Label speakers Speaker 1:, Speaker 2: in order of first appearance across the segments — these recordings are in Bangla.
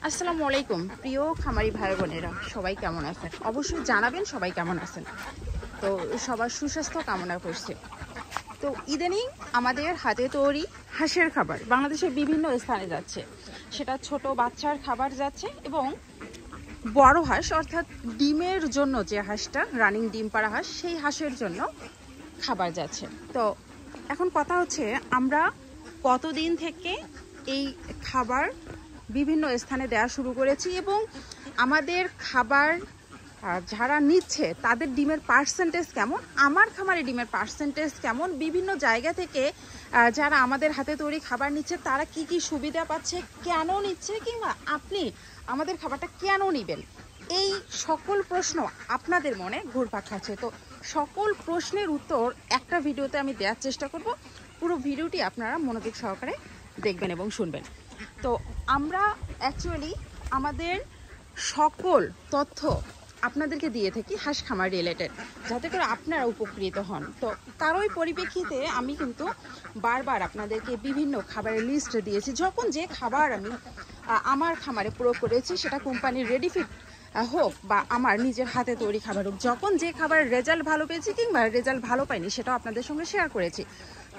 Speaker 1: আসসালামু আলাইকুম প্রিয় খামারি ভাই বোনেরা, সবাই কেমন আছেন? অবশ্যই জানাবেন সবাই কেমন আছেন। তো সবার সুস্বাস্থ্য কামনা করছে। তো ইদানিং আমাদের হাতে তৈরি হাঁসের খাবার বাংলাদেশের বিভিন্ন স্থানে যাচ্ছে। সেটা ছোট বাচ্চার খাবার যাচ্ছে এবং বড় হাঁস অর্থাৎ ডিমের জন্য যে হাঁসটা রানিং ডিম পাড়া হাঁস, সেই হাঁসের জন্য খাবার যাচ্ছে। তো এখন কথা হচ্ছে, আমরা কতদিন থেকে এই খাবার বিভিন্ন স্থানে দেওয়া শুরু করেছি এবং আমাদের খাবার যারা নিচ্ছে তাদের ডিমের পার্সেন্টেজ কেমন, আমার খামারে ডিমের পার্সেন্টেজ কেমন, বিভিন্ন জায়গা থেকে যারা আমাদের হাতে তৈরি খাবার নিচ্ছে তারা কি কি সুবিধা পাচ্ছে, কেন নিচ্ছে, কিংবা আপনি আমাদের খাবারটা কেন নেবেন, এই সকল প্রশ্ন আপনাদের মনে ঘুরপাক খাচ্ছে। তো সকল প্রশ্নের উত্তর একটা ভিডিওতে আমি দেওয়ার চেষ্টা করব। পুরো ভিডিওটি আপনারা মনোযোগ সহকারে দেখবেন এবং শুনবেন। তো আমরা অ্যাকচুয়ালি আমাদের সকল তথ্য আপনাদেরকে দিয়ে থাকি হাঁস খামার রিলেটেড, যাতে করে আপনারা উপকৃত হন। তো তারই পরিপ্রেক্ষিতে আমি কিন্তু বারবার আপনাদেরকে বিভিন্ন খাবারের লিস্ট দিয়েছি। যখন যে খাবার আমি আমার খামারে প্রয়োগ করেছি, সেটা কোম্পানির রেডিফিট হোক বা আমার নিজের হাতে তৈরি খাবার হোক, যখন যে খাবারের রেজাল্ট ভালো পেয়েছি কিংবা রেজাল্ট ভালো পাইনি, সেটাও আপনাদের সঙ্গে শেয়ার করেছি।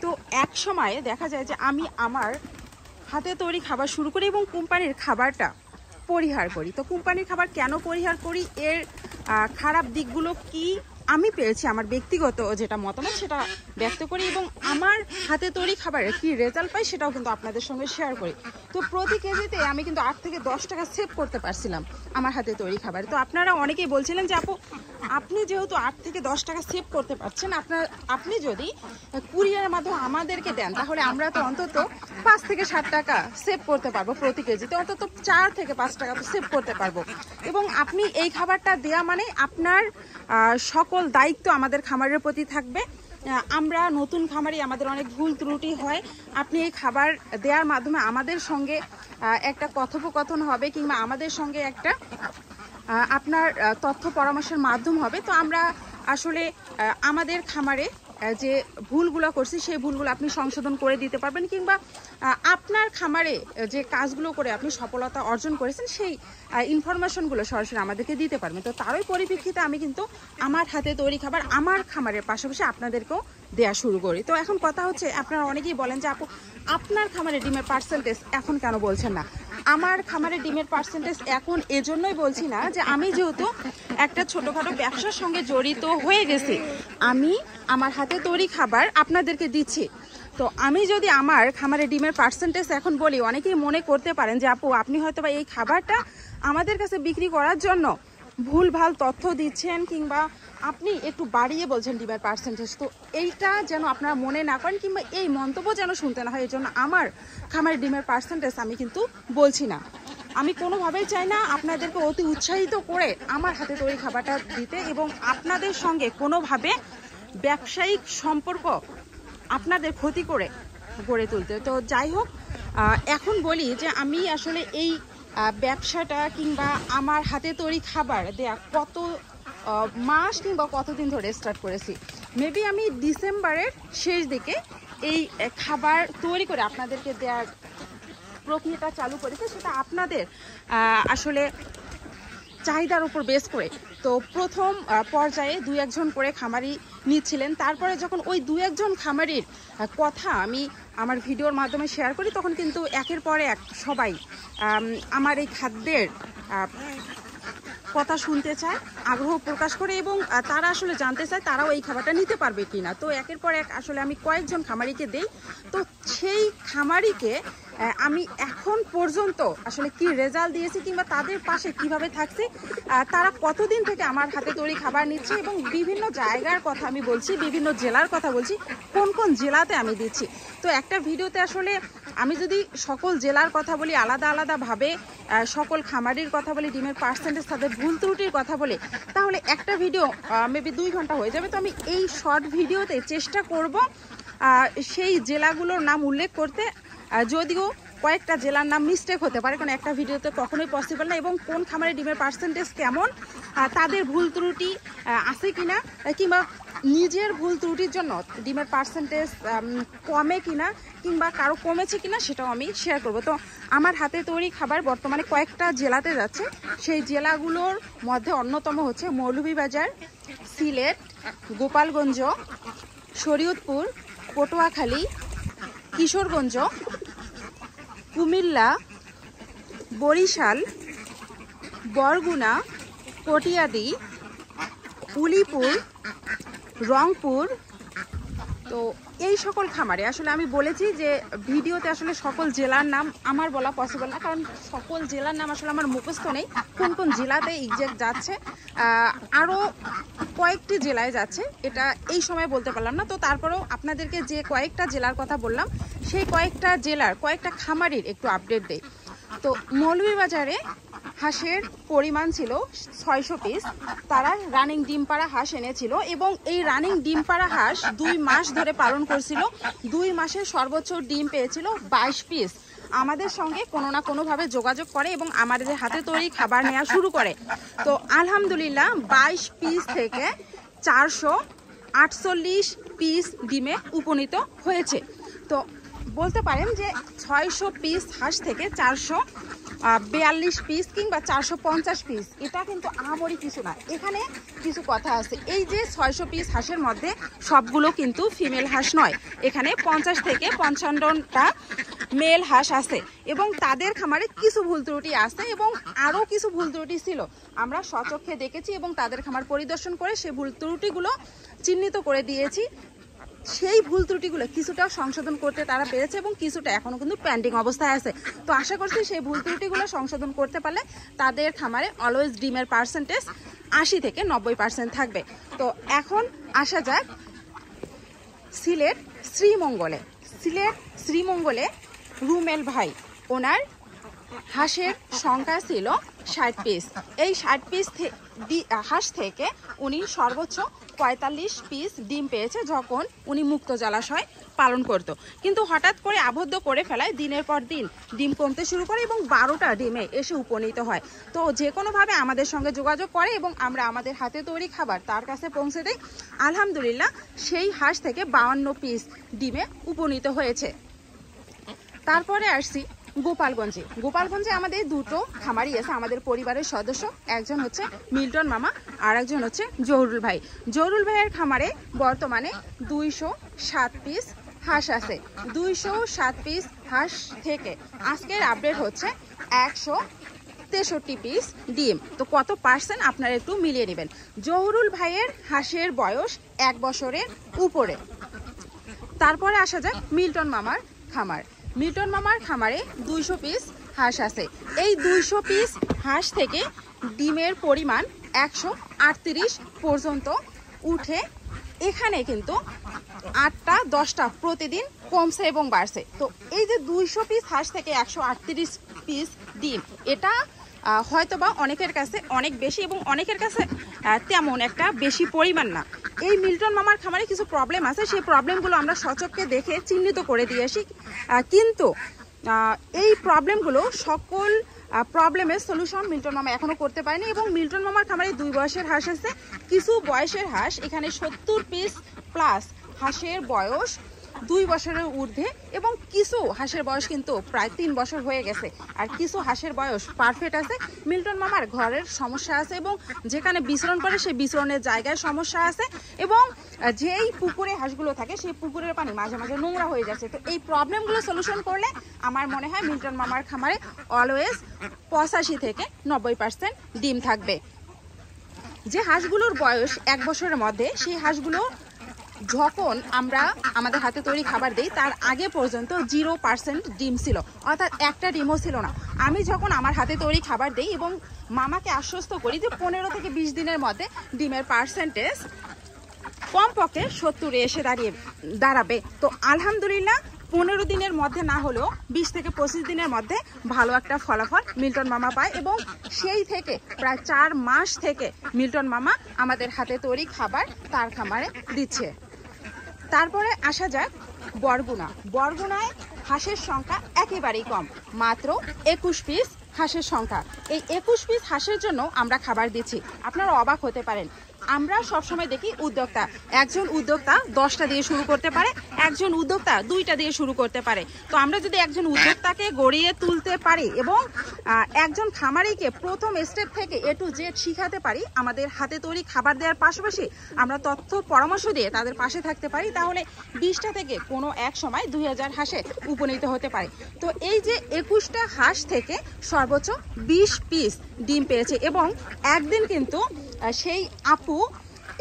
Speaker 1: তো এক সময়ে দেখা যায় যে আমি আমার হাতে তৈরি খাবার শুরু করি এবং কোম্পানির খাবারটা পরিহার করি। তো কোম্পানির খাবার কেন পরিহার করি, এর খারাপ দিকগুলো কি আমি পেয়েছি, আমার ব্যক্তিগত যেটা মতামত সেটা ব্যক্ত করি এবং আমার হাতে তৈরি খাবারের কি রেজাল্ট পাই সেটাও কিন্তু আপনাদের সঙ্গে শেয়ার করি। তো প্রতি কেজিতে আমি কিন্তু 8 থেকে 10 টাকা সেভ করতে পারছিলাম আমার হাতে তৈরি খাবার। তো আপনারা অনেকেই বলছিলেন যে আপু, আপনি যেহেতু 8 থেকে 10 টাকা সেভ করতে পারছেন, আপনি যদি কুরিয়ারের মাধ্যমে আমাদেরকে দেন, তাহলে আমরা তো অন্তত 5 থেকে 7 টাকা সেভ করতে পারবো প্রতি কেজিতে, অন্তত 4 থেকে 5 টাকা তো সেভ করতে পারবো। এবং আপনি এই খাবারটা দেয়া মানে আপনার সকল দায়িত্ব আমাদের খামারের প্রতি থাকবে। আমরা নতুন খামারি, আমাদের অনেক ভুল ত্রুটি হয়। আপনি এই খাবার দেওয়ার মাধ্যমে আমাদের সঙ্গে একটা কথোপকথন হবে কিংবা আমাদের সঙ্গে একটা আপনার তথ্য পরামর্শের মাধ্যম হবে। তো আমরা আসলে আমাদের খামারে যে ভুলগুলো করছি সেই ভুলগুলো আপনি সংশোধন করে দিতে পারবেন কিংবা আপনার খামারে যে কাজগুলো করে আপনি সফলতা অর্জন করেছেন সেই ইনফরমেশনগুলো সরাসরি আমাদেরকে দিতে পারবেন। তো তারই পরিপ্রেক্ষিতে আমি কিন্তু আমার হাতে তৈরি খাবার আমার খামারের পাশাপাশি আপনাদেরকেও দেওয়া শুরু করি। তো এখন কথা হচ্ছে, আপনারা অনেকেই বলেন যে আপু, আপনার খামারে ডিমের পার্সেন্টেজ এখন কেন বলছেন না? আমার খামারে ডিমের পার্সেন্টেজ এখন এজন্যই বলছি না যে আমি যেহেতু একটা ছোটোখাটো ব্যবসার সঙ্গে জড়িত হয়ে গেছি, আমি আমার হাতে তৈরি খাবার আপনাদেরকে দিচ্ছি। তো আমি যদি আমার খামারে ডিমের পার্সেন্টেজ এখন বলি, অনেকেই মনে করতে পারেন যে আপু, আপনি হয়তো বা এই খাবারটা আমাদের কাছে বিক্রি করার জন্য ভুলভাল তথ্য দিচ্ছেন কিংবা আপনি একটু বাড়িয়ে বলছেন ডিমের পার্সেন্টেজ। তো এইটা যেন আপনারা মনে না করেন কিংবা এই মন্তব্য যেন শুনতে না হয়, এই জন্য আমার খামারে ডিমের পার্সেন্টেজ আমি কিন্তু বলছি না। আমি কোনোভাবেই চাই না আপনাদেরকে অতি উৎসাহিত করে আমার হাতে তৈরি খাবারটা দিতে এবং আপনাদের সঙ্গে কোনোভাবে ব্যবসায়িক সম্পর্ক আপনাদের ক্ষতি করে গড়ে তুলতে। তো যাই হোক, এখন বলি যে আমি আসলে এই ব্যবসাটা কিংবা আমার হাতে তৈরি খাবার দেয়া কত মাস কিংবা কতদিন ধরে স্টার্ট করেছি। মেবি আমি ডিসেম্বরের শেষ দিকে এই খাবার তৈরি করে আপনাদেরকে দেওয়ার প্রক্রিয়াটা চালু করেছি। সেটা আপনাদের আসলে চাহিদার উপর বেস করে। তো প্রথম পর্যায়ে 2-1 জন করে খামারি নিচ্ছিলেন, তারপরে যখন ওই 2-1 জন খামারির কথা আমি আমার ভিডিওর মাধ্যমে শেয়ার করি, তখন কিন্তু একের পর এক সবাই আমার এই খাদ্যের কথা শুনতে চায়, আগ্রহ প্রকাশ করে এবং তারা আসলে জানতে চায় তারাও এই খাবারটা নিতে পারবে কিনা। তো একের পর এক আসলে আমি কয়েকজন খামারিকে দেই। তো সেই খামারিকে আমি এখন পর্যন্ত আসলে কি রেজাল্ট দিয়েছি কিংবা তাদের পাশে কিভাবে থাকছি, তারা কতদিন থেকে আমার হাতে তৈরি খাবার নিচ্ছে এবং বিভিন্ন জায়গার কথা আমি বলছি, বিভিন্ন জেলার কথা বলছি, কোন কোন জেলাতে আমি দিচ্ছি। তো একটা ভিডিওতে আসলে আমি যদি সকল জেলার কথা বলি, আলাদা আলাদাভাবে সকল খামারির কথা বলি, ডিমের পার্সেন্টেজ, তাদের ভুল ত্রুটির কথা বলি, তাহলে একটা ভিডিও মেবি 2 ঘন্টা হয়ে যাবে। তো আমি এই শর্ট ভিডিওতে চেষ্টা করব সেই জেলাগুলোর নাম উল্লেখ করতে, যদিও কয়েকটা জেলার নাম মিস্টেক হতে পারে, কারণ একটা ভিডিওতে কখনোই পসিবল না, এবং কোন খামারে ডিমের পার্সেন্টেজ কেমন, তাদের ভুল ত্রুটি আছে কিনা কিংবা নিজের ভুল ত্রুটির জন্য ডিমের পার্সেন্টেজ কমে কিনা কিংবা কারো কমেছে কিনা সেটাও আমি শেয়ার করব। তো আমার হাতে তৈরি খাবার বর্তমানে কয়েকটা জেলাতে যাচ্ছে। সেই জেলাগুলোর মধ্যে অন্যতম হচ্ছে মৌলভীবাজার, সিলেট, গোপালগঞ্জ, শরীয়তপুর, পটুয়াখালী, কিশোরগঞ্জ, কুমিল্লা, বরিশাল, বরগুনা, কটিয়াদি, উলিপুর, রংপুর। তো এই সকল খামারে আসলে আমি বলেছি যে ভিডিওতে আসলে সকল জেলার নাম আমার বলা পসিবল না, কারণ সকল জেলার নাম আসলে আমার মুখস্থ নেই কোন কোন জেলাতে এক্সাক্ট যাচ্ছে। আরও কয়েকটি জেলায় যাচ্ছে, এটা এই সময় বলতে পারলাম না। তো তারপরেও আপনাদেরকে যে কয়েকটা জেলার কথা বললাম সেই কয়েকটা জেলার কয়েকটা খামারের একটু আপডেট দেই। তো মৌলভীবাজারে হাঁসের পরিমাণ ছিল 600 পিস। তারা রানিং ডিম পাড়া হাঁস এনেছিল এবং এই রানিং ডিম পাড়া হাঁস 2 মাস ধরে পালন করছিল। 2 মাসে সর্বোচ্চ ডিম পেয়েছিল 22 পিস। আমাদের সঙ্গে কোনো না কোনোভাবে যোগাযোগ করে এবং আমাদের হাতে তৈরি খাবার নেওয়া শুরু করে। তো আলহামদুলিল্লাহ 22 পিস থেকে 448 পিস ডিমে উপনীত হয়েছে। তো বলতে পারেন যে 600 পিস হাঁস থেকে 442 পিস কিংবা 450 পিস, এটা কিন্তু আহামরি কিছু না। এখানে কিছু কথা আছে, এই যে 600 পিস হাঁসের মধ্যে সবগুলো কিন্তু ফিমেল হাঁস নয়, এখানে 50 থেকে 55টা মেল হাঁস আছে এবং তাদের খামারে কিছু ভুল ত্রুটি আছে এবং আরও কিছু ভুল ত্রুটি ছিল। আমরা স্বচক্ষে দেখেছি এবং তাদের খামার পরিদর্শন করে সেই ভুল ত্রুটিগুলো চিহ্নিত করে দিয়েছি। সেই ভুল ত্রুটিগুলো কিছুটা সংশোধন করতে তারা পেরেছে এবং কিছুটা এখনো কিন্তু পেন্ডিং অবস্থায় আছে। তো আশা করছি সেই ভুল ত্রুটিগুলো সংশোধন করতে পারলে তাদের খামারে অলওয়েজ ডিমের পার্সেন্টেজ 80 থেকে 90% থাকবে। তো এখন আসা যাক সিলেট শ্রীমঙ্গলে। সিলেট শ্রীমঙ্গলে রুমেল ভাই, ওনার হাঁসের সংখ্যা ছিল 60 পিস। এই 60 পিস হাঁস থেকে উনি সর্বোচ্চ 45 পিস ডিম পেয়েছে যখন উনি মুক্ত জলাশয় পালন করত। কিন্তু হঠাৎ করে আবদ্ধ করে ফেলায় দিনের পর দিন ডিম কমতে শুরু করে এবং 12টা ডিমে এসে উপনীত হয়। তো যে কোনোভাবে আমাদের সঙ্গে যোগাযোগ করে এবং আমরা আমাদের হাতে তৈরি খাবার তার কাছে পৌঁছে দিই। আলহামদুলিল্লাহ সেই হাঁস থেকে 52 পিস ডিমে উপনীত হয়েছে। তারপরে আসছি গোপালগঞ্জে। গোপালগঞ্জে আমাদের দুটো খামারি আছে আমাদের পরিবারের সদস্য, একজন হচ্ছে মিল্টন মামা আর একজন হচ্ছে জহুরুল ভাই। জহুরুল ভাইয়ের খামারে বর্তমানে 207 পিস হাঁস আছে। 207 পিস হাঁস থেকে আজকের আপডেট হচ্ছে 163 পিস ডিম। তো কত পার্সেন্ট আপনারা একটু মিলিয়ে নেবেন। জহুরুল ভাইয়ের হাঁসের বয়স 1 বছরের উপরে। তারপরে আসা যাক মিল্টন মামার খামার। মিল্টন মামার খামারে 200 পিস হাঁস আছে। এই 200 পিস হাঁস থেকে ডিমের পরিমাণ 138 পর্যন্ত উঠে এখানে কিন্তু 8টা 10টা প্রতিদিন কমছে এবং বাড়ছে। তো এই যে 200 পিস হাঁস থেকে 138 পিস ডিম, এটা হয়তোবা অনেকের কাছে অনেক বেশি এবং অনেকের কাছে তেমন একটা বেশি পরিমাণ না। এই মিল্টন মামার খামারে কিছু প্রবলেম আছে, সেই প্রবলেমগুলো আমরা সচক্ষে দেখে চিহ্নিত করে দিয়েছি। কিন্তু এই প্রবলেমগুলো সকল প্রবলেমের সলিউশন মিল্টন মামা এখনো করতে পারেনি এবং মিল্টন মামার খামারে 2 বয়সের হাঁস আছে, কিছু বয়সের হাঁস, এখানে 70 পিস প্লাস হাঁসের বয়স 2 বছরের ঊর্ধ্বে এবং কিছু হাঁসের বয়স কিন্তু প্রায় 3 বছর হয়ে গেছে আর কিছু হাঁসের বয়স পারফেক্ট আছে। মিল্টন মামার ঘরের সমস্যা আছে এবং যেখানে বিচরণ করে সেই বিচরণের জায়গায় সমস্যা আছে এবং যেই পুকুরে হাঁসগুলো থাকে সেই পুকুরের পানি মাঝে মাঝে নোংরা হয়ে যাচ্ছে। তো এই প্রবলেমগুলো সলিউশন করলে আমার মনে হয় মিল্টন মামার খামারে অলওয়েজ 85 থেকে 90% ডিম থাকবে। যে হাঁসগুলোর বয়স 1 বছরের মধ্যে, সেই হাঁসগুলো যখন আমরা আমাদের হাতে তৈরি খাবার দিই তার আগে পর্যন্ত 0% ডিম ছিল, অর্থাৎ একটা ডিমও ছিল না। আমি যখন আমার হাতে তৈরি খাবার দিই এবং মামাকে আশ্বস্ত করি যে 15 থেকে 20 দিনের মধ্যে ডিমের পার্সেন্টেজ কমপক্ষে 70-এ এসে দাঁড়াবে। তো আলহামদুলিল্লাহ 15 দিনের মধ্যে না হলেও 20 থেকে 25 দিনের মধ্যে ভালো একটা ফলাফল মিল্টন মামা পায় এবং সেই থেকে প্রায় 4 মাস থেকে মিল্টন মামা আমাদের হাতে তৈরি খাবার তার খামারে দিচ্ছে। তারপরে আসা যাক বরগুনা। বরগুনায় হাঁসের সংখ্যা একেবারেই কম, মাত্র 21 পিস হাঁসের সংখ্যা। এই 21 পিস হাঁসের জন্য আমরা খাবার দিচ্ছি। আপনারা অবাক হতে পারেন আমরা সবসময় দেখি উদ্যোক্তা, একজন উদ্যোক্তা 10টা দিয়ে শুরু করতে পারে, একজন উদ্যোক্তা 2টা দিয়ে শুরু করতে পারে। তো আমরা যদি একজন উদ্যোক্তাকে গড়িয়ে তুলতে পারি এবং একজন খামারিকে প্রথম স্টেপ থেকে A to Z শিখাতে পারি, আমাদের হাতে তৈরি খাবার দেওয়ার পাশাপাশি আমরা তথ্য পরামর্শ দিয়ে তাদের পাশে থাকতে পারি, তাহলে 20টা থেকে কোনো এক সময় 2000 হাঁসে উপনীত হতে পারে। তো এই যে 21টা হাঁস থেকে সর্বোচ্চ 20 পিস ডিম পেয়েছে এবং একদিন কিন্তু সেই আপু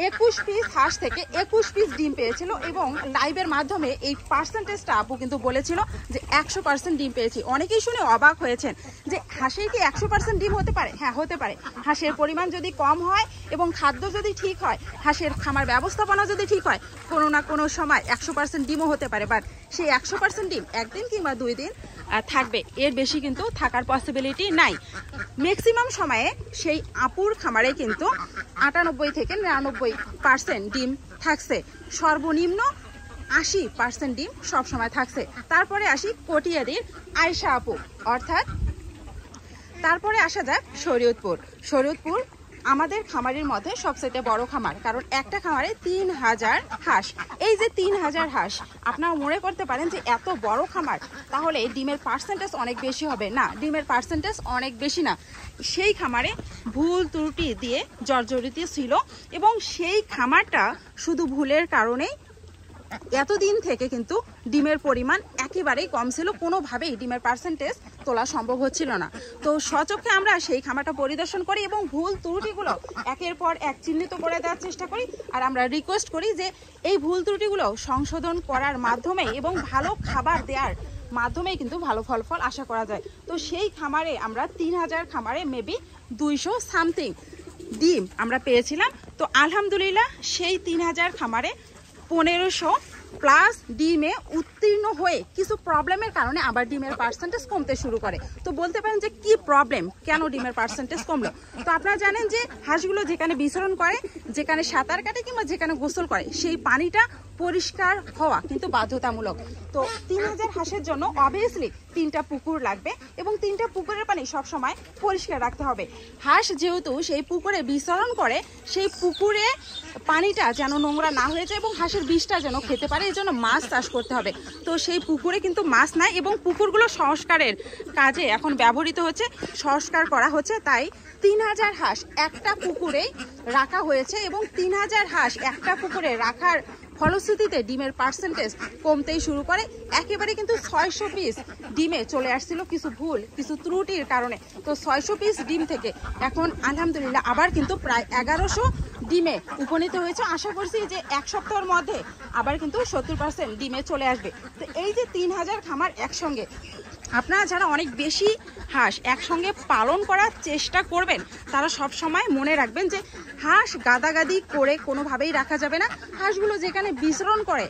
Speaker 1: 21 পিস হাঁস থেকে 21 পিস ডিম পেয়েছিল এবং লাইভের মাধ্যমে এই পার্সেন্টেজটা আপু কিন্তু বলেছিল যে 100% ডিম পেয়েছি। অনেকেই শুনে অবাক হয়েছেন যে হাঁসের কি 100% ডিম হতে পারে? হ্যাঁ, হতে পারে। হাঁসের পরিমাণ যদি কম হয় এবং খাদ্য যদি ঠিক হয়, হাঁসের খামার ব্যবস্থাপনা যদি ঠিক হয়, কোনো না কোনো সময় 100% ডিমও হতে পারে। বাট সেই 100% ডিম একদিন কিংবা 2 দিন থাকবে, এর বেশি কিন্তু থাকার পসিবিলিটি নাই। ম্যাক্সিমাম সময়ে সেই আপুর খামারে কিন্তু 98 থেকে 99% ডিম থাকছে, সর্বনিম্ন 80% ডিম সবসময় থাকছে। তারপরে আসি কটিয়াদির আয়েশা আপু, অর্থাৎ তারপরে আসা যাক শরীয়তপুর। শরীয়তপুর আমাদের খামারের মধ্যে সবচেয়ে বড় খামার, কারণ একটা খামারে 3000 হাঁস। এই যে 3000 হাঁস, আপনারা মনে করতে পারেন যে এত বড় খামার তাহলে ডিমের পার্সেন্টেজ অনেক বেশি হবে। না, ডিমের পার্সেন্টেজ অনেক বেশি না। সেই খামারে ভুল ত্রুটি দিয়ে জর্জরিত ছিল এবং সেই খামারটা শুধু ভুলের কারণেই এতদিন থেকে কিন্তু ডিমের পরিমাণ একেবারেই কম ছিল, কোনোভাবেই ডিমের পার্সেন্টেজ তোলা সম্ভব হচ্ছিল না। তো সচক্ষে আমরা সেই খামারটা পরিদর্শন করি এবং ভুল ত্রুটিগুলো একের পর এক চিহ্নিত করে দেওয়ার চেষ্টা করি। আর আমরা রিকোয়েস্ট করি যে এই ভুল ত্রুটিগুলো সংশোধন করার মাধ্যমে এবং ভালো খাবার দেওয়ার মাধ্যমেই কিন্তু ভালো ফলাফল আশা করা যায়। তো সেই খামারে আমরা 3000 খামারে মেবি 200 সামথিং ডিম আমরা পেয়েছিলাম। তো আলহামদুলিল্লাহ সেই 3000 খামারে 1500 প্লাস ডিমে উত্তীর্ণ হয়ে কিছু প্রবলেমের কারণে আবার ডিমের পার্সেন্টেজ কমতে শুরু করে। তো বলতে পারেন যে কি প্রবলেম, কেন ডিমের পার্সেন্টেজ কমলো? তো আপনারা জানেন যে হাঁসগুলো যেখানে বিচরণ করে, যেখানে সাঁতার কাটে কিংবা যেখানে গোসল করে, সেই পানিটা পরিষ্কার হওয়া কিন্তু বাধ্যতামূলক। তো 3000 হাঁসের জন্য অবভিয়াসলি 3টা পুকুর লাগবে এবং 3টা পুকুরের পানি সবসময় পরিষ্কার রাখতে হবে। হাঁস যেহেতু সেই পুকুরে বিচরণ করে, সেই পুকুরে পানিটা যেন নোংরা না হয়ে যায় এবং হাঁসের বিষটা যেন খেতে পারে, এই জন্য মাছ চাষ করতে হবে। তো সেই পুকুরে কিন্তু মাছ নাই এবং পুকুরগুলো সংস্কারের কাজে এখন ব্যবহৃত হচ্ছে, সংস্কার করা হচ্ছে। তাই 3000 হাঁস একটা পুকুরেই রাখা হয়েছে এবং 3000 হাঁস একটা পুকুরে রাখার ফলশ্রুতিতে ডিমের পার্সেন্টেজ কমতেই শুরু করে। একেবারে কিন্তু 600 পিস ডিমে চলে আসছিল কিছু ভুল, কিছু ত্রুটির কারণে। তো 600 পিস ডিম থেকে এখন আলহামদুলিল্লাহ আবার কিন্তু প্রায় 1100 ডিমে উপনীত হয়েছে। আশা করছি যে 1 সপ্তাহের মধ্যে আবার কিন্তু 70% ডিমে চলে আসবে। তো এই যে 3000 খামার একসঙ্গে, আপনারা যারা অনেক বেশি হাঁস একসঙ্গে পালন করার চেষ্টা করবেন, তারা সব সময় মনে রাখবেন যে হাঁস গাদাগাদি করে কোনোভাবেই রাখা যাবে না। হাঁসগুলো যেখানে বিচরণ করে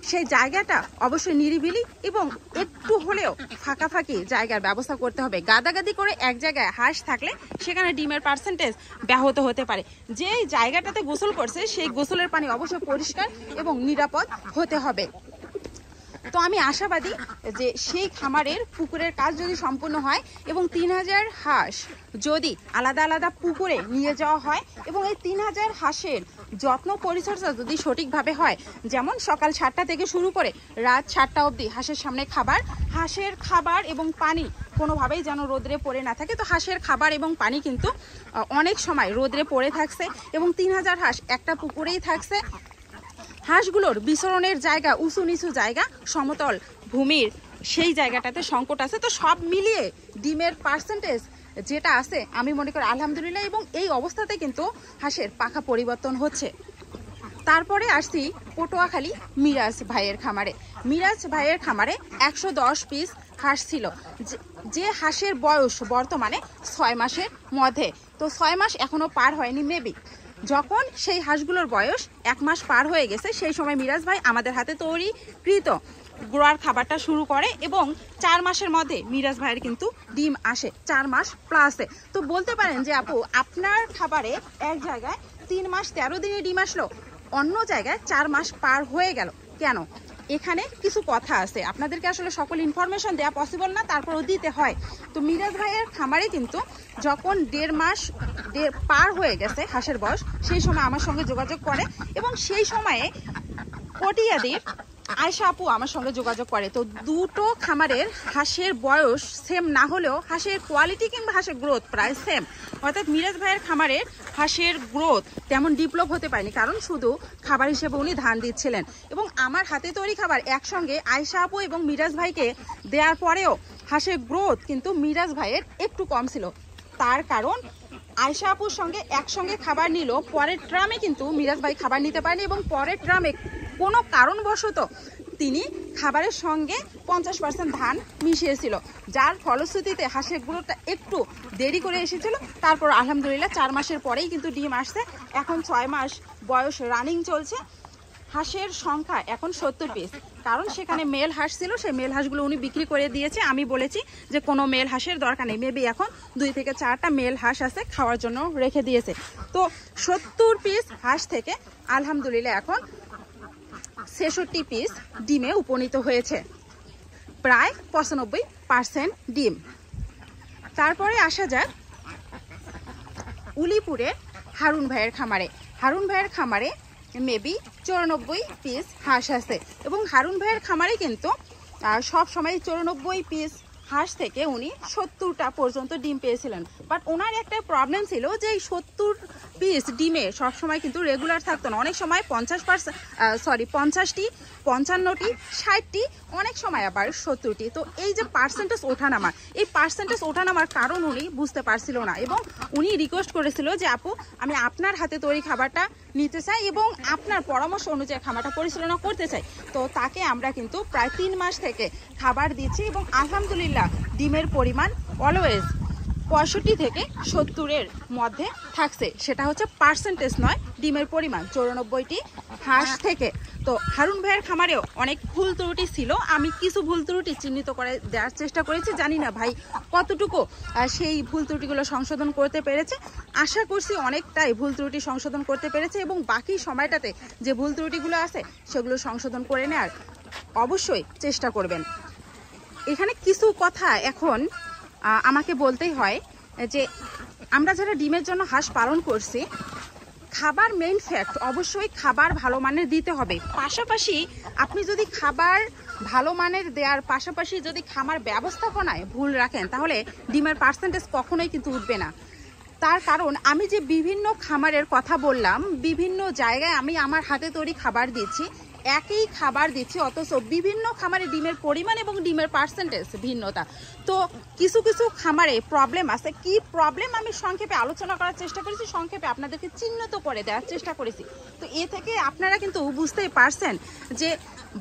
Speaker 1: সেই জায়গাটা অবশ্যই নিরিবিলি এবং একটু হলেও ফাঁকাফাঁকি জায়গার ব্যবস্থা করতে হবে। গাদাগাদি করে এক জায়গায় হাঁস থাকলে সেখানে ডিমের পার্সেন্টেজ ব্যাহত হতে পারে। যে জায়গাটাতে গোসল করছে সেই গোসলের পানি অবশ্যই পরিষ্কার এবং নিরাপদ হতে হবে। তো আমি আশাবাদী যে সেই খামারের পুকুরের কাজ যদি সম্পূর্ণ হয় এবং 3000 হাঁস যদি আলাদা আলাদা পুকুরে নিয়ে যাওয়া হয় এবং এই 3000 হাঁসের যত্ন পরিচর্যা যদি সঠিকভাবে হয়, যেমন সকাল 7টা থেকে শুরু করে রাত 7টা অবধি হাঁসের সামনে খাবার, হাঁসের খাবার এবং পানি কোনোভাবেই যেন রোদ্রে পড়ে না থাকে। তো হাঁসের খাবার এবং পানি কিন্তু অনেক সময় রোদ্রে পড়ে থাকছে এবং 3000 হাঁস একটা পুকুরেই থাকছে। হাঁসগুলোর বিচরণের জায়গা উঁচু নিচু জায়গা, সমতল ভূমির সেই জায়গাটাতে সংকট আছে। তো সব মিলিয়ে ডিমের পার্সেন্টেজ যেটা আছে আমি মনে করি আলহামদুলিল্লাহ, এবং এই অবস্থাতে কিন্তু হাঁসের পাখা পরিবর্তন হচ্ছে। তারপরে আসছি পটুয়াখালী মিরাজ ভাইয়ের খামারে। মিরাজ ভাইয়ের খামারে 110 পিস হাঁস ছিল, যে হাঁসের বয়স বর্তমানে 6 মাসের মধ্যে। তো 6 মাস এখনো পার হয়নি, মেবি যখন সেই হাঁসগুলোর বয়স 1 মাস পার হয়ে গেছে সেই সময় মিরাজ ভাই আমাদের হাতে তৈরিকৃত গ্রোয়ার খাবারটা শুরু করে এবং 4 মাসের মধ্যে মিরাজ ভাইয়ের কিন্তু ডিম আসে 4 মাস প্লাসে। তো বলতে পারেন যে আপু আপনার খাবারে এক জায়গায় 3 মাস 13 দিনে ডিম আসলো, অন্য জায়গায় 4 মাস পার হয়ে গেল কেন? এখানে কিছু কথা আছে, আপনাদেরকে আসলে সকল ইনফরমেশন দেওয়া পসিবল না, তারপরও দিতে হয়। তো মিরাজ ভাইয়ের খামারে কিন্তু যখন 1.5 মাস পার হয়ে গেছে হাঁসের বয়স, সেই সময় আমার সঙ্গে যোগাযোগ করে এবং সেই সময়ে কটিয়াদির আয়শা আপু আমার সঙ্গে যোগাযোগ করে। তো দুটো খামারের হাঁসের বয়স সেম না হলেও হাঁসের কোয়ালিটি কিংবা হাঁসের গ্রোথ প্রায় সেম, অর্থাৎ মিরাজ ভাইয়ের খামারের হাঁসের গ্রোথ তেমন ডেভেলপ হতে পারেনি, কারণ শুধু খাবার হিসেবে উনি ধান দিচ্ছিলেন। এবং আমার হাতে তৈরি খাবার একসঙ্গে আয়শা আপু এবং মিরাজ ভাইকে দেওয়ার পরেও হাঁসের গ্রোথ কিন্তু মিরাজ ভাইয়ের একটু কম ছিল। তার কারণ আয়শা আপুর সঙ্গে একসঙ্গে খাবার নিল, পরের ট্রামে কিন্তু মিরাজ ভাই খাবার নিতে পারেনি এবং পরের ট্রামে কোনো কারণবশত তিনি খাবারের সঙ্গে 50% ধান মিশিয়েছিল, যার ফলশ্রুতিতে হাঁসের গ্রোথটা একটু দেরি করে এসেছিল। তারপর আলহামদুলিল্লাহ 4 মাসের পরেই কিন্তু ডিম আসছে। এখন 6 মাস বয়স রানিং চলছে। হাঁসের সংখ্যা এখন 70 পিস, কারণ সেখানে মেল হাঁস ছিল, সেই মেল হাঁসগুলো উনি বিক্রি করে দিয়েছে। আমি বলেছি যে কোনো মেল হাঁসের দরকার নেই, মেবি এখন 2 থেকে 4টা মেল হাঁস আছে, খাওয়ার জন্য রেখে দিয়েছে। তো 70 পিস হাঁস থেকে আলহামদুলিল্লাহ এখন 66 পিস ডিমে উপনীত হয়েছে, প্রায় 95% ডিম। তারপরে আসা যাক উলিপুরে হারুন ভাইয়ের খামারে। হারুন ভাইয়ের খামারে মেবি 94 পিস হাঁস আছে এবং হারুন ভাইয়ের খামারে কিন্তু সব সময় 94 পিস হাঁস থেকে উনি 70টা পর্যন্ত ডিম পেয়েছিলেন। বাট ওনার একটা প্রবলেম ছিল যে এই 70 পিস ডিমে সবসময় কিন্তু রেগুলার থাকতো না, অনেক সময় 50টি, 55টি, 60টি, অনেক সময় আবার 70টি। তো এই যে পার্সেন্টেজ ওঠানামা, এই পার্সেন্টেজ ওঠানামার কারণ উনি বুঝতে পারছিল না এবং উনি রিকোয়েস্ট করেছিল যে আপু আমি আপনার হাতে তৈরি খাবারটা নিতে চাই এবং আপনার পরামর্শ অনুযায়ী খাবারটা পরিচালনা করতে চাই। তো তাকে আমরা কিন্তু প্রায় 3 মাস থেকে খাবার দিচ্ছি এবং আলহামদুলিল্লাহ ডিমের পরিমাণ অলওয়েজ 65 থেকে 70-এর মধ্যে থাকছে, সেটা হচ্ছে পার্সেন্টেজ নয়, ডিমের পরিমাণ 94টি হাঁস থেকে। তো হারুন ভাইয়ের খামারেও অনেক ভুল ত্রুটি ছিল, আমি কিছু ভুল ত্রুটি চিহ্নিত করে দেওয়ার চেষ্টা করেছি, জানি না ভাই কতটুকু সেই ভুল ত্রুটিগুলো সংশোধন করতে পেরেছে। আশা করছি অনেকটাই ভুল ত্রুটি সংশোধন করতে পেরেছে এবং বাকি সময়টাতে যে ভুল ত্রুটিগুলো আছে সেগুলো সংশোধন করে নেওয়ার অবশ্যই চেষ্টা করবেন। এখানে কিছু কথা এখন আমাকে বলতেই হয় যে আমরা যারা ডিমের জন্য হাঁস পালন করছি, খাবার মেইন ফ্যাক্ট, অবশ্যই খাবার ভালো মানের দিতে হবে। পাশাপাশি আপনি যদি খাবার ভালো মানের দেওয়ার পাশাপাশি যদি খামার ব্যবস্থাপনায় ভুল রাখেন, তাহলে ডিমের পার্সেন্টেজ কখনোই কিন্তু উঠবে না। তার কারণ আমি যে বিভিন্ন খামারের কথা বললাম, বিভিন্ন জায়গায় আমি আমার হাতে তৈরি খাবার দিচ্ছি, একই খাবার দিচ্ছি, অথচ বিভিন্ন খামারে ডিমের পরিমাণ এবং ডিমের পার্সেন্টেজ ভিন্নতা। তো কিছু কিছু খামারে প্রবলেম আছে, কি প্রবলেম আমি সংক্ষেপে আলোচনা করার চেষ্টা করেছি, সংক্ষেপে আপনাদেরকে চিহ্নিত করে দেওয়ার চেষ্টা করেছি। তো এ থেকে আপনারা কিন্তু বুঝতেই পারছেন যে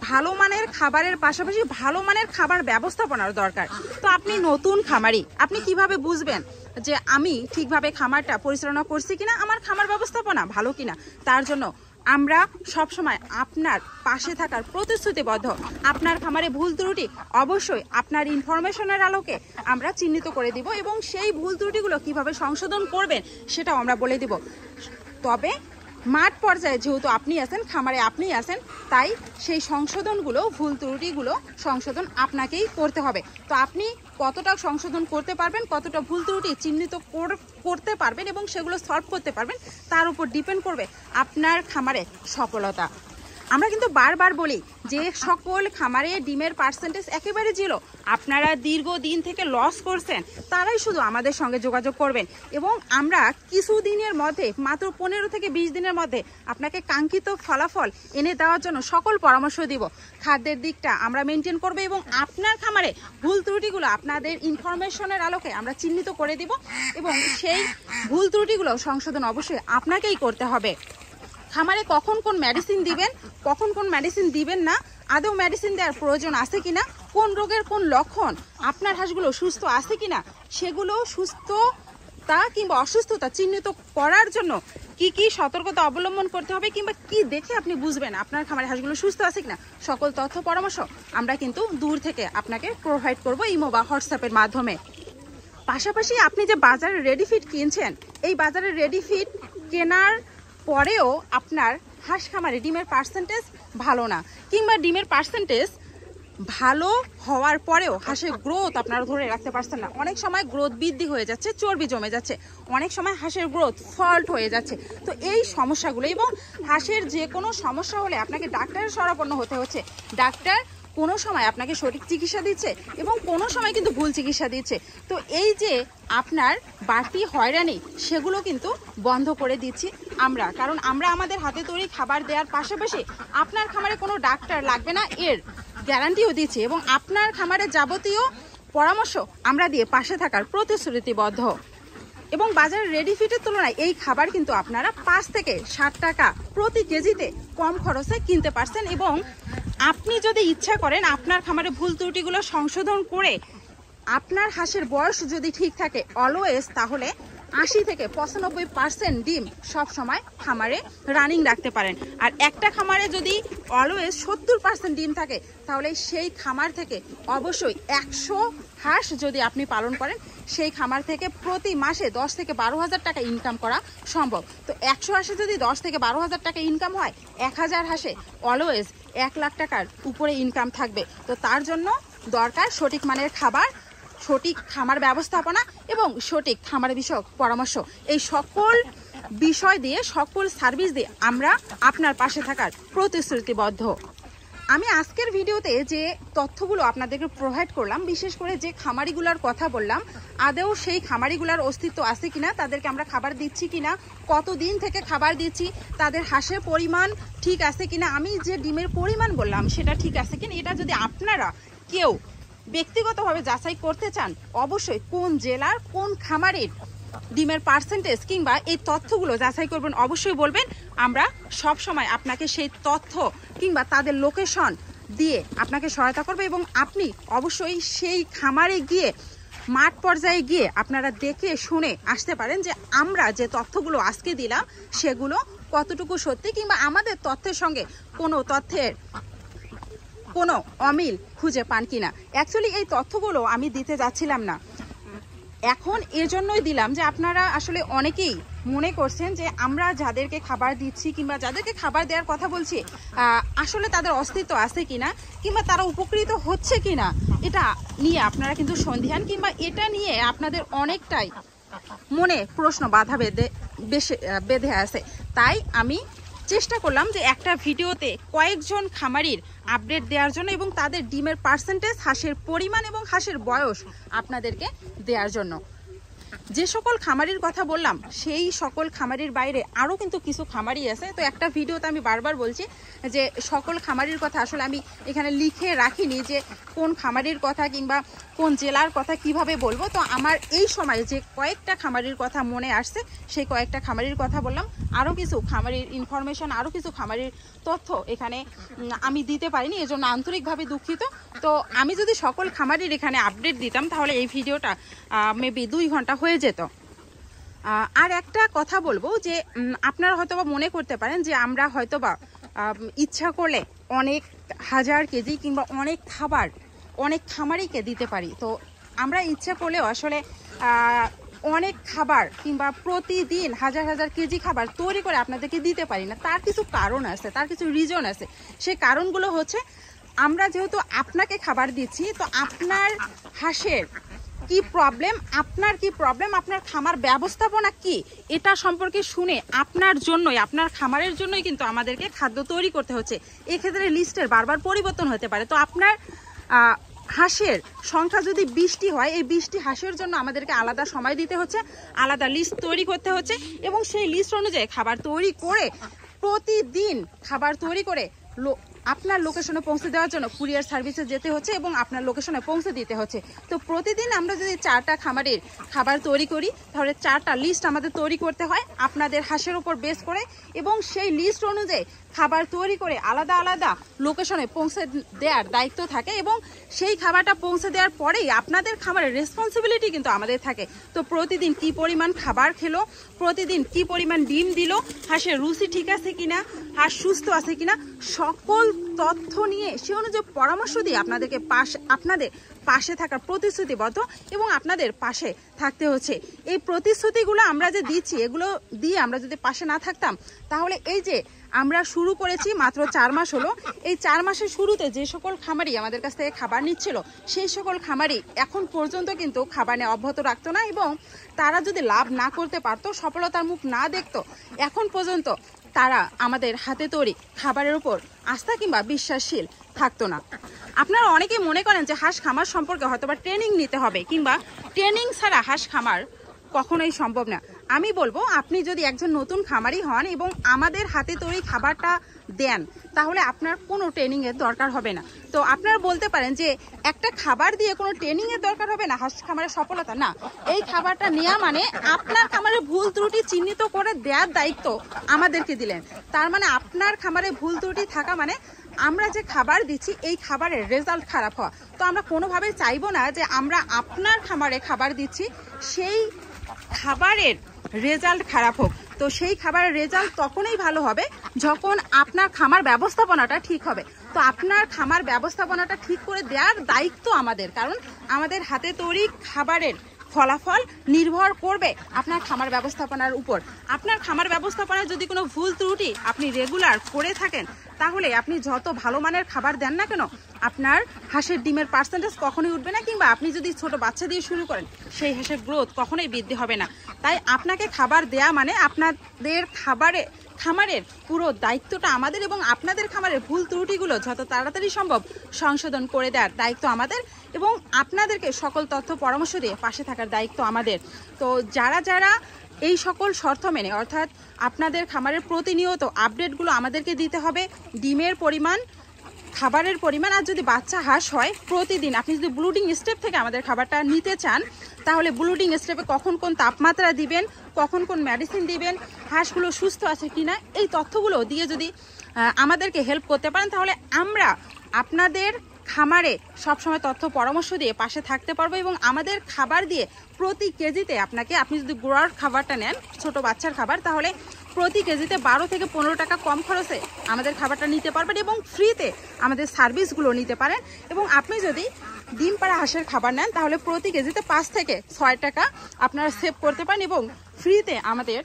Speaker 1: ভালো মানের খাবারের পাশাপাশি ভালো মানের খাবার ব্যবস্থাপনার দরকার। তো আপনি নতুন খামারি, আপনি কিভাবে বুঝবেন যে আমি ঠিকভাবে খামারটা পরিচালনা করছি কিনা, আমার খামার ব্যবস্থাপনা ভালো কিনা? তার জন্য আমরা সবসময় আপনার পাশে থাকার প্রতিশ্রুতিবদ্ধ। আপনার খামারে ভুল ত্রুটি অবশ্যই আপনার ইনফরমেশনের আলোকে আমরা চিহ্নিত করে দিব এবং সেই ভুল ত্রুটিগুলো কিভাবে সংশোধন করবেন সেটাও আমরা বলে দিব। তবে মাঠ পর্যায়ে যেহেতু আপনি আছেন, খামারে আপনি আছেন, তাই সেই সংশোধনগুলো, ভুল ত্রুটিগুলো সংশোধন আপনাকেই করতে হবে। তো আপনি কতটা সংশোধন করতে পারবেন, কতটা ভুল ত্রুটি চিহ্নিত করতে পারবেন এবং সেগুলো সলভ করতে পারবেন, তার উপর ডিপেন্ড করবে আপনার খামারে সফলতা। আমরা কিন্তু বারবার বলি যে সকল খামারে ডিমের পার্সেন্টেজ একেবারে জিরো, আপনারা দীর্ঘদিন থেকে লস করছেন তারাই শুধু আমাদের সঙ্গে যোগাযোগ করবেন এবং আমরা কিছু দিনের মধ্যে, মাত্র 15 থেকে 20 দিনের মধ্যে আপনাকে কাঙ্ক্ষিত ফলাফল এনে দেওয়ার জন্য সকল পরামর্শ দিব। খাদ্যের দিকটা আমরা মেনটেন করব এবং আপনার খামারে ভুল ত্রুটিগুলো আপনাদের ইনফরমেশনের আলোকে আমরা চিহ্নিত করে দিব এবং সেই ভুল ত্রুটিগুলো সংশোধন অবশ্যই আপনাকেই করতে হবে। খামারে কখন কোন মেডিসিন দিবেন, কখন কোন মেডিসিন দিবেন না, আদৌ মেডিসিন দেওয়ার প্রয়োজন আছে কিনা, কোন রোগের কোন লক্ষণ, আপনার হাঁসগুলো সুস্থ আছে কিনা, সেগুলো সুস্থতা কিংবা অসুস্থতা চিহ্নিত করার জন্য কি কি সতর্কতা অবলম্বন করতে হবে কিংবা কি দেখে আপনি বুঝবেন আপনার খামারের হাঁসগুলো সুস্থ আছে কিনা, সকল তথ্য পরামর্শ আমরা কিন্তু দূর থেকে আপনাকে প্রোভাইড করব ইমো বা হোয়াটসঅ্যাপের মাধ্যমে। পাশাপাশি আপনি যে বাজারে রেডি ফিড কিনছেন, এই বাজারে রেডি ফিড কেনার পরেও আপনার হাঁস খামারে ডিমের পার্সেন্টেজ ভালো না, কিংবা ডিমের পার্সেন্টেজ ভালো হওয়ার পরেও হাঁসের গ্রোথ আপনারা ধরে রাখতে পারছেন না। অনেক সময় গ্রোথ বৃদ্ধি হয়ে যাচ্ছে, চর্বি জমে যাচ্ছে, অনেক সময় হাঁসের গ্রোথ ফল্ট হয়ে যাচ্ছে। তো এই সমস্যাগুলো, এবং হাঁসের যে কোনো সমস্যা হলে আপনাকে ডাক্তারের শরণাপন্ন হতে হচ্ছে। ডাক্তার কোনো সময় আপনাকে সঠিক চিকিৎসা দিচ্ছে এবং কোনো সময় কিন্তু ভুল চিকিৎসা দিচ্ছে। তো এই যে আপনার বাড়তি হয়রানি, সেগুলো কিন্তু বন্ধ করে দিচ্ছি আমরা, কারণ আমরা আমাদের হাতে তৈরি খাবার দেওয়ার পাশাপাশি আপনার খামারে কোনো ডাক্তার লাগবে না এর গ্যারান্টিও দিচ্ছি, এবং আপনার খামারের যাবতীয় পরামর্শ আমরা দিয়ে পাশে থাকার প্রতিশ্রুতিবদ্ধ। এবং বাজারের রেডি ফিটের তুলনায় এই খাবার কিন্তু আপনারা 5 থেকে 7 টাকা প্রতি কেজিতে কম খরচে কিনতে পারছেন। এবং আপনি যদি ইচ্ছা করেন আপনার খামারে ভুল ত্রুটিগুলো সংশোধন করে আপনার হাঁসের বয়স যদি ঠিক থাকে অলওয়েজ, তাহলে 80 থেকে 95% ডিম সব সময় খামারে রানিং রাখতে পারেন। আর একটা খামারে যদি অলওয়েজ 70% ডিম থাকে, তাহলে সেই খামার থেকে অবশ্যই 100 হাঁস যদি আপনি পালন করেন, সেই খামার থেকে প্রতি মাসে 10 থেকে 12,000 টাকা ইনকাম করা সম্ভব। তো 100 হাঁসে যদি 10 থেকে 12,000 টাকা ইনকাম হয়, 1000 হাঁসে অলওয়েজ 1 লাখ টাকার উপরে ইনকাম থাকবে। তো তার জন্য দরকার সঠিক মানের খাবার, সঠিক খামার ব্যবস্থাপনা এবং সঠিক খামার বিষয়ক পরামর্শ। এই সকল বিষয় দিয়ে, সকল সার্ভিস দিয়ে আমরা আপনার পাশে থাকার প্রতিশ্রুতিবদ্ধ। আমি আজকের ভিডিওতে যে তথ্যগুলো আপনাদেরকে প্রোভাইড করলাম, বিশেষ করে যে খামারিগুলোর কথা বললাম, আদৌ সেই খামারিগুলোর অস্তিত্ব আছে কিনা, তাদেরকে আমরা খাবার দিচ্ছি কিনা, কতদিন থেকে খাবার দিচ্ছি, তাদের হাঁসের পরিমাণ ঠিক আছে কিনা, আমি যে ডিমের পরিমাণ বললাম সেটা ঠিক আছে কিনা, এটা যদি আপনারা কেউ ব্যক্তিগতভাবে যাচাই করতে চান, অবশ্যই কোন জেলার কোন খামারের ডিমের পার্সেন্টেজ কিংবা এই তথ্যগুলো যাচাই করবেন, অবশ্যই বলবেন। আমরা সব সময় আপনাকে সেই তথ্য কিংবা তাদের লোকেশন দিয়ে আপনাকে সহায়তা করবে, এবং আপনি অবশ্যই সেই খামারে গিয়ে মাঠ পর্যায়ে গিয়ে আপনারা দেখে শুনে আসতে পারেন যে আমরা যে তথ্যগুলো আজকে দিলাম সেগুলো কতটুকু সত্যি, কিংবা আমাদের তথ্যের সঙ্গে কোনো তথ্যের কোনো অমিল খুঁজে পান কিনা। অ্যাকচুয়ালি এই তথ্যগুলো আমি দিতে যাচ্ছিলাম না, এখন এজন্যই দিলাম যে আপনারা আসলে অনেকেই মনে করছেন যে আমরা যাদেরকে খাবার দিচ্ছি কিংবা যাদেরকে খাবার দেওয়ার কথা বলছি আসলে তাদের অস্তিত্ব আছে কিনা, কিংবা তারা উপকৃত হচ্ছে কিনা, এটা নিয়ে আপনারা কিন্তু সন্দিহান, কিংবা এটা নিয়ে আপনাদের অনেকটাই মনে প্রশ্ন বাধা বেঁধে আছে। তাই আমি চেষ্টা করলাম যে একটা ভিডিওতে কয়েকজন খামারির আপডেট দেওয়ার জন্য এবং তাদের ডিমের পার্সেন্টেজ, হাঁসের পরিমাণ এবং হাঁসের বয়স আপনাদেরকে দেওয়ার জন্য। যে সকল খামারির কথা বললাম সেই সকল খামারির বাইরে আরও কিন্তু কিছু খামারি আছে। তো একটা ভিডিওতে আমি বারবার বলছি যে সকল খামারির কথা আসলে আমি এখানে লিখে রাখিনি যে কোন খামারির কথা কিংবা কোন জেলার কথা কিভাবে বলবো। তো আমার এই সময় যে কয়েকটা খামারির কথা মনে আসছে সেই কয়েকটা খামারির কথা বললাম। আরও কিছু খামারির ইনফরমেশন, আরও কিছু খামারির তথ্য এখানে আমি দিতে পারিনি, এজন্য আন্তরিকভাবে দুঃখিত। তো আমি যদি সকল খামারির এখানে আপডেট দিতাম তাহলে এই ভিডিওটা মেবি 2 ঘন্টা হয়ে যেত। আর একটা কথা বলবো যে আপনারা হয়তোবা মনে করতে পারেন যে আমরা হয়তোবা ইচ্ছা করলে অনেক হাজার কেজি কিংবা অনেক খাবার অনেক খামারিকে দিতে পারি। তো আমরা ইচ্ছা করলেও আসলে অনেক খাবার কিংবা প্রতিদিন হাজার হাজার কেজি খাবার তৈরি করে আপনাদেরকে দিতে পারি না। তার কিছু কারণ আছে, তার কিছু রিজন আছে। সেই কারণগুলো হচ্ছে আমরা যেহেতু আপনাকে খাবার দিচ্ছি, তো আপনার হাঁসের কি প্রবলেম, আপনার কি প্রবলেম, আপনার খামার ব্যবস্থাপনা কি, এটা সম্পর্কে শুনে আপনার জন্যই, আপনার খামারের জন্যই কিন্তু আমাদেরকে খাদ্য তৈরি করতে হচ্ছে। এক্ষেত্রে লিস্টের বারবার পরিবর্তন হতে পারে। তো আপনার হাঁসের সংখ্যা যদি 20টি হয়, এই 20টি হাঁসের জন্য আমাদেরকে আলাদা সময় দিতে হচ্ছে, আলাদা লিস্ট তৈরি করতে হচ্ছে, এবং সেই লিস্ট অনুযায়ী খাবার তৈরি করে প্রতিদিন খাবার তৈরি করে আপনার লোকেশনে পৌঁছে দেওয়ার জন্য কুরিয়ার সার্ভিসে যেতে হচ্ছে এবং আপনার লোকেশনে পৌঁছে দিতে হচ্ছে। তো প্রতিদিন আমরা যদি 4টা খামারের খাবার তৈরি করি তাহলে 4টা লিস্ট আমাদের তৈরি করতে হয় আপনাদের হাঁসের উপর বেস করে, এবং সেই লিস্ট অনুযায়ী খাবার তৈরি করে আলাদা আলাদা লোকেশনে পৌঁছে দেওয়ার দায়িত্ব থাকে, এবং সেই খাবারটা পৌঁছে দেওয়ার পরেই আপনাদের খাবারের রেসপন্সিবিলিটি কিন্তু আমাদের থাকে। তো প্রতিদিন কি পরিমাণ খাবার খেলো, প্রতিদিন কি পরিমাণ ডিম দিল, হাঁসের রুচি ঠিক আছে কিনা, হাঁস সুস্থ আছে কিনা, সকল তথ্য নিয়ে সে অনুযায়ী পরামর্শ দিয়ে আপনাদের পাশে থাকার প্রতিশ্রুতিবদ্ধ এবং আপনাদের পাশে থাকতে হচ্ছে। এই প্রতিশ্রুতিগুলো আমরা যে দিচ্ছি, এগুলো দিয়ে আমরা যদি পাশে না থাকতাম তাহলে এই যে আমরা শুরু করেছি মাত্র 4 মাস হলো, এই 4 মাসের শুরুতে যে সকল খামারি আমাদের কাছ থেকে খাবার নিচ্ছিল সেই সকল খামারি এখন পর্যন্ত কিন্তু খাবার নিয়ে অব্যাহত রাখতো না, এবং তারা যদি লাভ না করতে পারতো, সফলতার মুখ না দেখতো, এখন পর্যন্ত তারা আমাদের হাতে তৈরি খাবারের উপর আস্থা কিংবা বিশ্বাসশীল থাকতো না। আপনারা অনেকেই মনে করেন যে হাঁস খামার সম্পর্কে হয়তোবা ট্রেনিং নিতে হবে কিংবা ট্রেনিং ছাড়া হাঁস খামার কখনোই সম্ভব না। আমি বলবো আপনি যদি একজন নতুন খামারি হন এবং আমাদের হাতে তৈরি খাবারটা দেন তাহলে আপনার কোনো ট্রেনিংয়ের দরকার হবে না। তো আপনারা বলতে পারেন যে একটা খাবার দিয়ে কোনো ট্রেনিংয়ের দরকার হবে না হাঁস খামারের সফলতা, না, এই খাবারটা নেওয়া মানে আপনার খামারের ভুল ত্রুটি চিহ্নিত করে দেওয়ার দায়িত্ব আমাদেরকে দিলেন। তার মানে আপনার খামারে ভুল ত্রুটি থাকা মানে আমরা যে খাবার দিচ্ছি এই খাবারের রেজাল্ট খারাপ হওয়া। তো আমরা কোনোভাবে চাইবো না যে আমরা আপনার খামারে খাবার দিচ্ছি সেই খাবারের রেজাল্ট খারাপ হোক। তো সেই খাবারের রেজাল্ট তখনই ভালো হবে যখন আপনার খামার ব্যবস্থাপনাটা ঠিক হবে। তো আপনার খামার ব্যবস্থাপনাটা ঠিক করে দেওয়ার দায়িত্ব আমাদের, কারণ আমাদের হাতে তৈরি খাবারের ফলাফল নির্ভর করবে আপনার খামার ব্যবস্থাপনার উপর। আপনার খামার ব্যবস্থাপনায় যদি কোনো ভুল ত্রুটি আপনি রেগুলার করে থাকেন তাহলে আপনি যত ভালো মানের খাবার দেন না কেন আপনার হাঁসের ডিমের পার্সেন্টেজ কখনোই উঠবে না, কিংবা আপনি যদি ছোট বাচ্চা দিয়ে শুরু করেন সেই হাঁসের গ্রোথ কখনোই বৃদ্ধি হবে না। তাই আপনাকে খাবার দেয়া মানে আপনাদের খামারের পুরো দায়িত্বটা আমাদের, এবং আপনাদের খামারের ভুল ত্রুটিগুলো যত তাড়াতাড়ি সম্ভব সংশোধন করে দেওয়ার দায়িত্ব আমাদের, এবং আপনাদেরকে সকল তথ্য পরামর্শ দিয়ে পাশে থাকার দায়িত্ব আমাদের। তো যারা এই সকল শর্ত মেনে, অর্থাৎ আপনাদের খামারের প্রতিনিয়ত আপডেটগুলো আমাদেরকে দিতে হবে, ডিমের পরিমাণ, খাবারের পরিমাণ, আর যদি বাচ্চা হাঁস হয় প্রতিদিন আপনি যদি ব্লুডিং স্টেপ থেকে আমাদের খাবারটা নিতে চান তাহলে ব্লুডিং স্টেপে কখন কোন তাপমাত্রা দিবেন, কখন কোন মেডিসিন দিবেন, হাঁসগুলো সুস্থ আছে কিনা, এই তথ্যগুলো দিয়ে যদি আমাদেরকে হেল্প করতে পারেন তাহলে আমরা আপনাদের খামারে সবসময় তথ্য পরামর্শ দিয়ে পাশে থাকতে পারবো, এবং আমাদের খাবার দিয়ে প্রতি কেজিতে আপনি যদি গুঁড়ার খাবারটা নেন, ছোট বাচ্চার খাবার, তাহলে প্রতি কেজিতে 12 থেকে 15 টাকা কম খরচে আমাদের খাবারটা নিতে পারবেন এবং ফ্রিতে আমাদের সার্ভিসগুলো নিতে পারেন। এবং আপনি যদি ডিম পাড়া হাঁসের খাবার নেন তাহলে প্রতি কেজিতে 5 থেকে 6 টাকা আপনারা সেভ করতে পারেন এবং ফ্রিতে আমাদের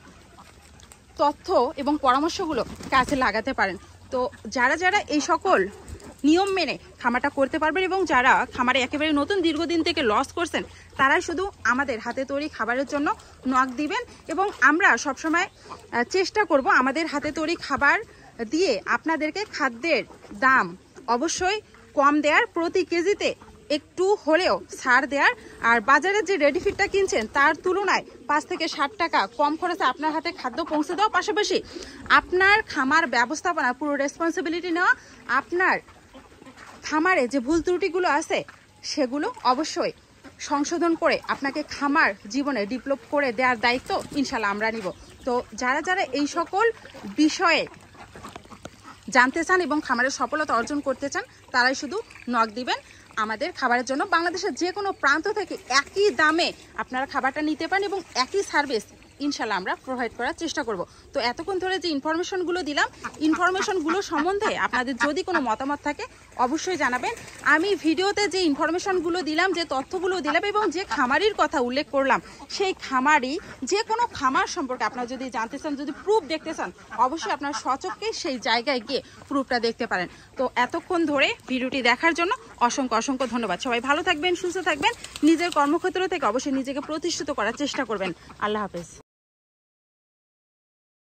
Speaker 1: তথ্য এবং পরামর্শগুলো কাজে লাগাতে পারেন। তো যারা এই সকল নিয়ম মেনে খামারটা করতে পারবেন এবং যারা খামারে একেবারে নতুন দীর্ঘদিন থেকে লস করছেন তারাই শুধু আমাদের হাতে তৈরি খাবারের জন্য নক দিবেন, এবং আমরা সবসময় চেষ্টা করব আমাদের হাতে তৈরি খাবার দিয়ে আপনাদেরকে খাদ্যের দাম অবশ্যই কম দেওয়ার, প্রতি কেজিতে একটু হলেও ছাড় দেওয়ার, আর বাজারে যে রেডি ফিডটা কিনছেন তার তুলনায় 5 থেকে 60 টাকা কম খরচে আপনার হাতে খাদ্য পৌঁছে দেওয়া, পাশাপাশি আপনার খামার ব্যবস্থাপনা পুরো রেসপন্সিবিলিটি নেওয়া, আপনার খামারে যে ভুল ত্রুটিগুলো আছে সেগুলো অবশ্যই সংশোধন করে আপনাকে খামার জীবনে ডেভেলপ করে দেওয়ার দায়িত্ব ইনশাল্লাহ আমরা নিব। তো যারা এই সকল বিষয়ে জানতে চান এবং খামারের সফলতা অর্জন করতে চান তারাই শুধু নক দিবেন আমাদের খাবারের জন্য। বাংলাদেশের যে কোনো প্রান্ত থেকে একই দামে আপনারা খাবারটা নিতে পারেন এবং একই সার্ভিস ইনশাল্লাহ আমরা প্রোভাইড করার চেষ্টা করব। তো এতক্ষণ ধরে যে ইনফরমেশনগুলো দিলাম, ইনফরমেশনগুলো সম্বন্ধে আপনাদের যদি কোনো মতামত থাকে অবশ্যই জানাবেন। আমি ভিডিওতে যে ইনফরমেশনগুলো দিলাম, যে তথ্যগুলো দিলাম এবং যে খামারির কথা উল্লেখ করলাম, সেই খামারি যে কোনো খামার সম্পর্কে আপনারা যদি জানতে চান, যদি প্রুফ দেখতে চান, অবশ্যই আপনার সচক্ষে সেই জায়গায় গিয়ে প্রুফটা দেখতে পারেন। তো এতক্ষণ ধরে ভিডিওটি দেখার জন্য অসংখ্য ধন্যবাদ। সবাই ভালো থাকবেন, সুস্থ থাকবেন, নিজের কর্মক্ষেত্র থেকে অবশ্যই নিজেকে প্রতিষ্ঠিত করার চেষ্টা করবেন। আল্লাহ হাফেজ।